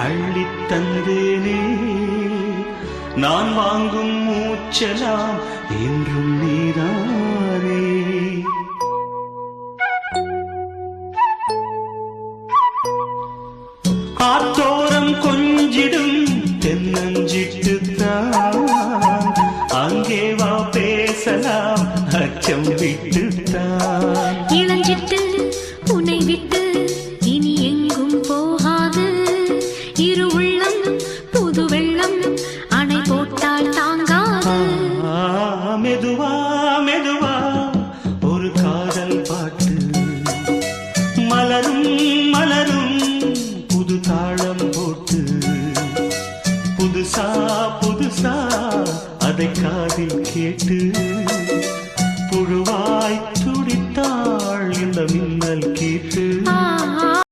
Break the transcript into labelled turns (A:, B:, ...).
A: அள்ளித் தந்தேனே நான் வாங்கும் மூச்சலாம் என்றும் நீதானே. ஆத்தோரம் கொஞ்சிடும் தென்னஞ்சிட்டுத்தான் அங்கே வா பேசலாம் அச்சம் விட்டுத்தான்.
B: இளஞ்சிட்டு உன்னை விட்டு இனி எங்கும் போகாது. இரு உள்ளம் புது வெள்ளம் அணை போட்டால் தாங்காது.
A: மெதுவா மெதுவா ஒரு காதல் பாட்டு மலரும் மலரும் புது தாளம் போட்டு புதுசா புதுசா அதை காதில் கேட்டு